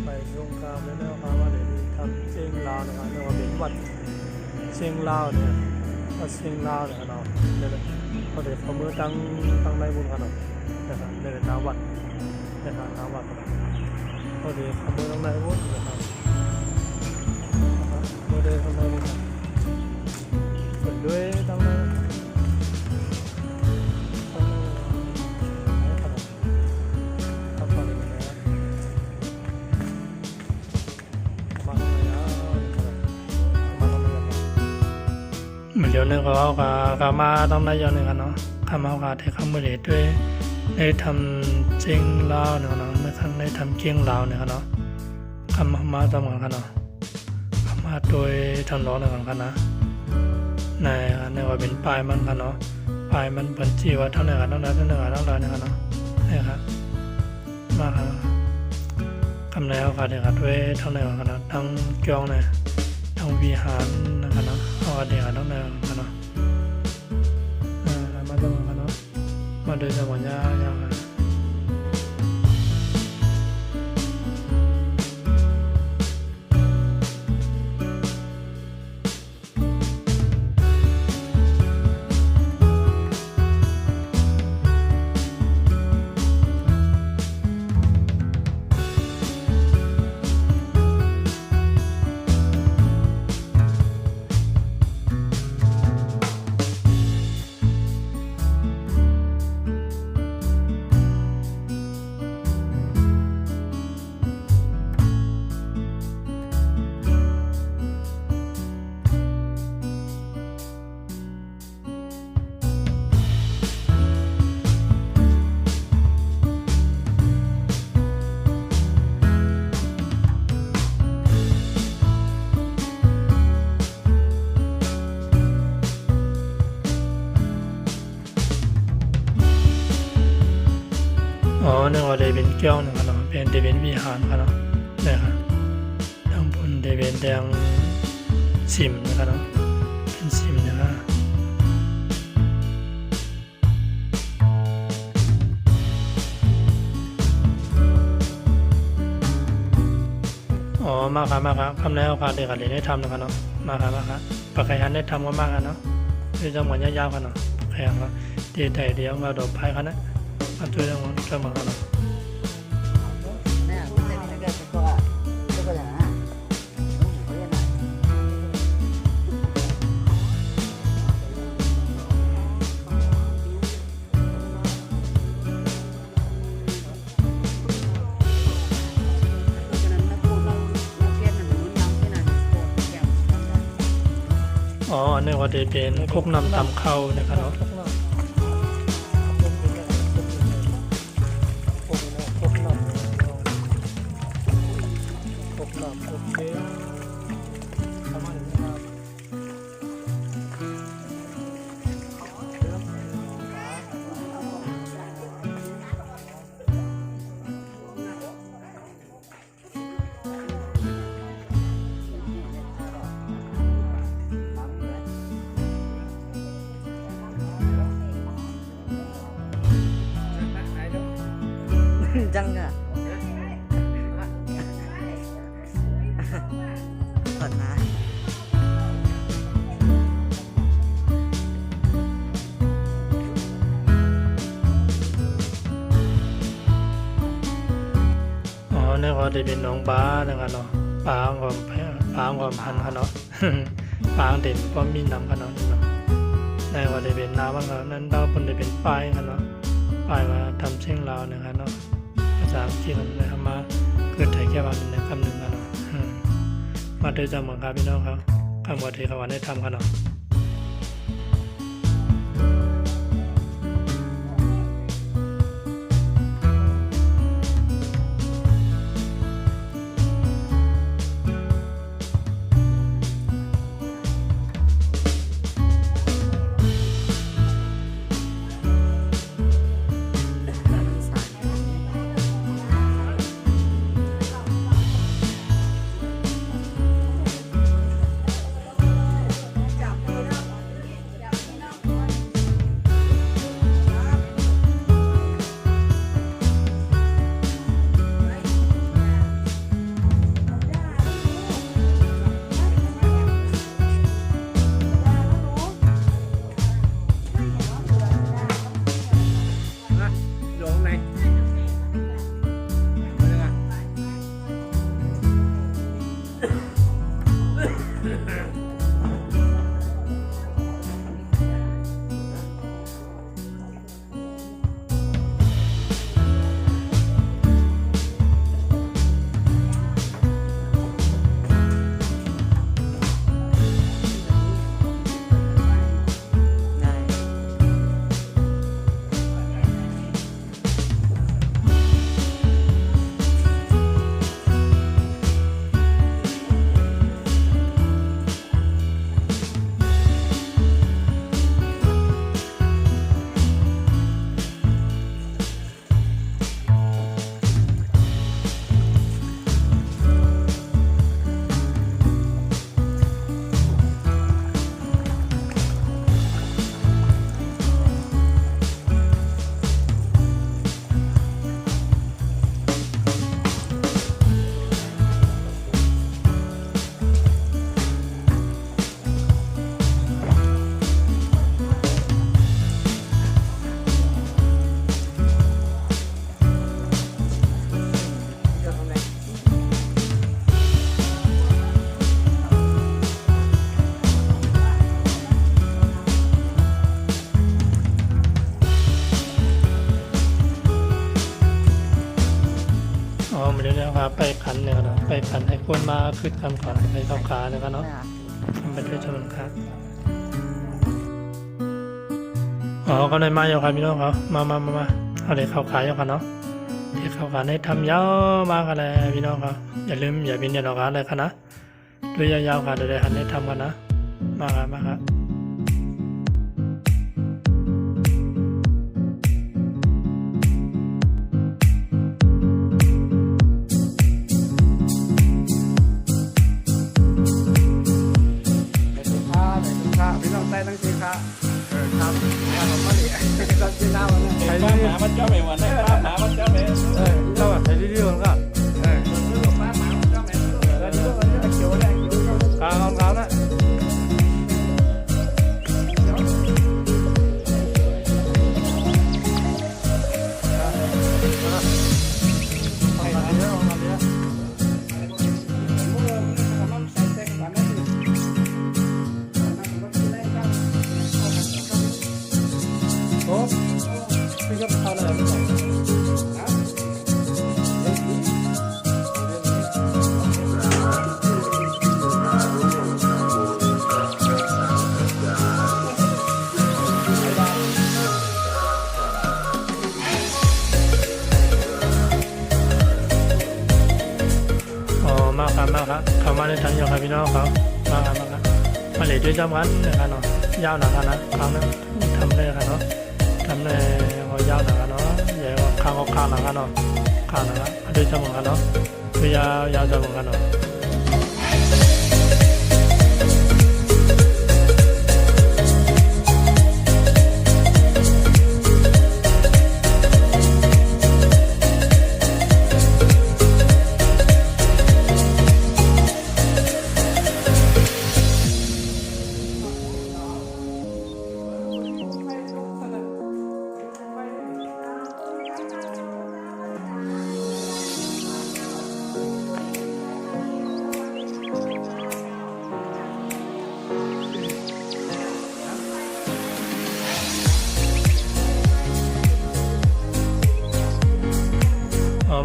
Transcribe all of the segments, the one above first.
ไปโรงการแล้วนะครับว่าเดี๋ยวทำเชียงลาวนะครับเรียกว่าเป็นวัดเชียงลาวเนี่ยวัดเชียงลาวเนี่ยครับเดี๋ยวเขาเดี๋ยวเขาเมื่อตั้งในบุญกันนะครับเดี๋ยวน้ำวัดนะครับน้ำวัดเขาเดี๋ยวเขาเมื่อตั้งในบุญนะครับเมื่อเดี๋ยวตั้งในบุญฝนด้วยตั้งในเหมือนเดี๋ยวนึงเขาก็มาต้องได้ย้อนหนึ่งกันเนาะทำเอาการที่เขาไม่ได้ด้วยได้ทำเจียงลาวเนี่ยเนาะได้ทำเจียงลาวเนี่ยเนาะทำมาต้องกันเนาะทำมาโดยทำร้องเนี่ยกันนะในว่าเป็นปลายมันกันเนาะปลายมันเป็นจีว่าทั้งเนื้อกันทั้งเนื้อเนี่ยกันเนาะนี่ครับมาครับคำแนวการที่เขาด้วยทั้งเนื้อกันเนาะทั้งเกี่ยวเนี่ยทั้งวิหารนะครับเนาะเอาเดี๋ยวต้องเดินกันเนาะมาดูกันเนาะมาดูจังหวะยาวกันเนี่ยว่าได้เป็นแก้วนึงกันเนาะเป็นได้เป็นวิหารกันเนาะเนี่ยครับดังบนได้เป็นแดงซิมนะครับเนาะเป็นซิมนะครับมาครับคำแนวการเด็กกันได้ทำนะครับเนาะมาครับปากไก่ฮันได้ทำก็มากกันเนาะคือจังหวะยาวๆกันเนาะแข่งก็ดีใจเดียวมาดอกไผ่กันนะมาช่วยจังหวะกันเนาะเนี่ยว่าจะเป็นพวกนำตำเข้านะครับเนาะจังอะก่อนนะเนี่ยก็จะเป็นน้องป้านะครับเนาะป้าของพันกันเนาะป้าเด่นก็มีน้ำกันเนาะในก็จะเป็นน้ำกันนั้นเราเป็นจะเป็นป้ายกันเนาะป้ายว่าทำเชียงลาวนะครับเนาะภาษาจีนนะครับมาเกิดไทยแค่วันหนึ่งคำหนึ่งกันเนาะมาด้วยจำเหมือนกันพี่น้องครับคำว่าที่เขาวันได้ทำกันเนาะ ครับไปขันเนี่ยเนาะไปขันให้คนมาขึ้นคำขอนให้เขาขาเนี่ยเนาะทำไปด้วยจำนวนครับอ๋อก็เลยมาอยู่ครับพี่น้องเขามาเอาเลยเขาขายอยู่ครับเนาะที่เขาขายให้ทำยาวมากกันเลยพี่น้องเขาอย่าลืมอย่าบินอย่ารอกันเลยครับนะด้วยยาวๆครับเดี๋ยวหันให้ทำกันนะมาครับพี่น้องใต้ตั้งชื่อค่ะครับว่าเราก็เลยเราชื่อหน้าวันนั้นใครหมามันเจ้าเมย์วันนั้นหมามันเจ้าเมย์เราใครที่ดีวันก็หมามันเจ้าเมย์แล้วนี่ก็มันเกี่ยวอะไรเกี่ยวกาวกาวนะพี่ก็เข้าเลยไม่ใช่มาครับเขามาในทางยาวครับพี่น้องเขามาครับมาเลยด้วยจำกันนะครับเนาะยาวหนักนะครั้งนึงทำเลยครับเนาะทำเลยเขายาวหนักเนาะใหญ่กว่าข้างหนักเนาะข้างหนักด้วยจำกันเนาะตัวยาวจำกันเนาะ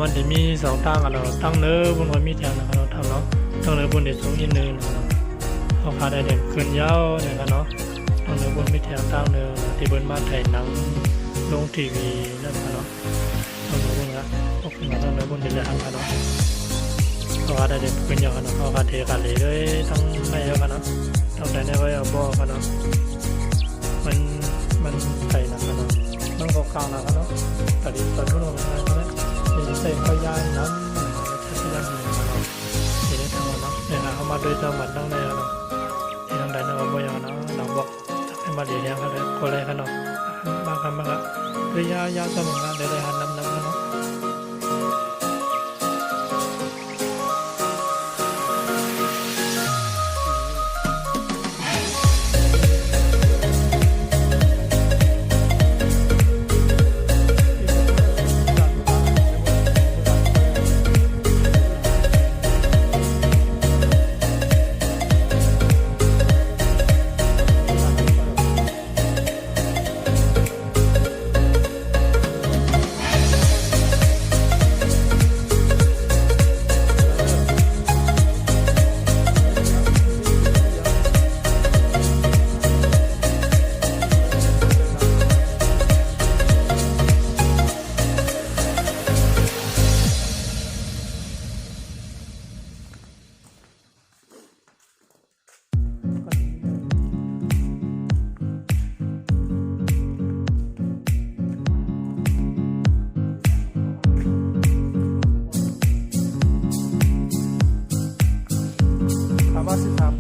มันจะมีสองตั้งกันเนาะตั้งเนื้อบนหัวมีแถวนะครับเราทำเนาะตั้งเนื้อบนเด็ดสูงอีกนึงนะครับเอาขาได้เด่นขึ้นยาวนะครับเนาะตั้งเนื้อบนมีแถวตั้งเนื้อที่บนมาถ่ายหนังลงทีวีนั่นครับเนาะตั้งเนื้อบนครับพวกขึ้นมาตั้งเนื้อบนเด็ดเลยครับเนาะเอาขาได้เด่นขึ้นยาวครับเนาะเอาขาเทกันเลยด้วยตั้งไม่เยอะครับเนาะตั้งแต่ในไว้เอาบ่อครับเนาะมันถ่ายหนังครับเนาะมันก็กลางนะครับเนาะตัดทุนลงนะครับเส้นก็ย่านน้ำจะเป็นยังไงมาเนาะที่ได้ทำเนาะเนี่ยนะเขามาโดยจังหวัดตั้งในเนาะที่ทางใดเนาะบ่อยเนาะเราบอกจะให้มาเรียนกันเลยคนไรกันเนาะมาครับด้วยยาวจะเหมือนกันได้หันน้ำเนาะ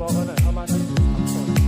บอกเขาหน่อยเข้ามาทั้ง3 คน เ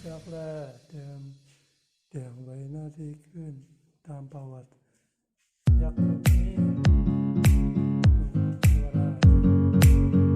จากแรกเดิมไว้หน้าที่ขึ้นตามประวัติยักษ์ตัวนี้ตัวเทวราช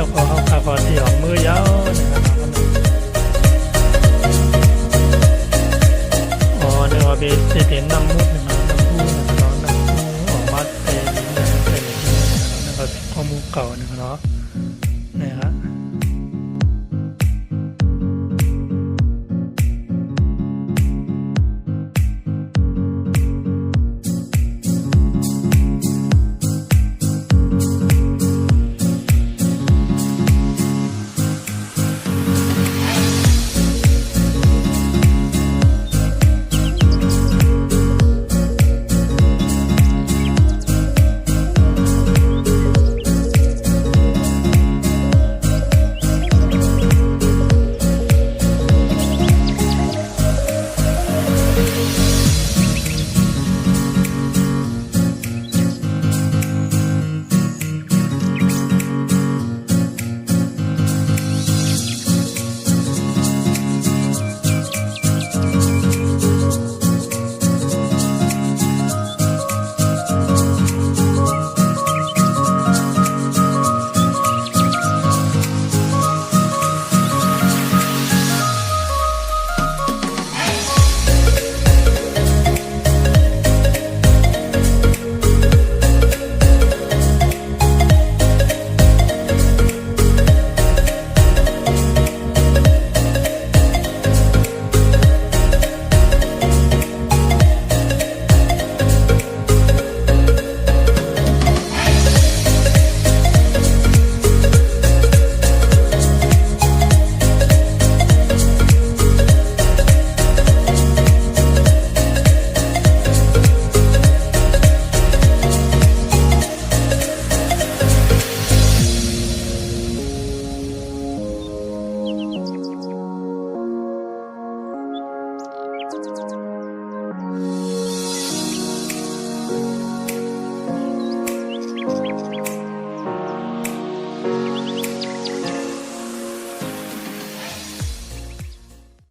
ยวเขาขาคอที่ออกมือยาวนะครับอ๋อเนี่ยว่าเป็นนั่งมุดนะครับนั่งพูออกมาเป็นนะครับเป็นข้อมูลเก่านะครับเนาะนะครับ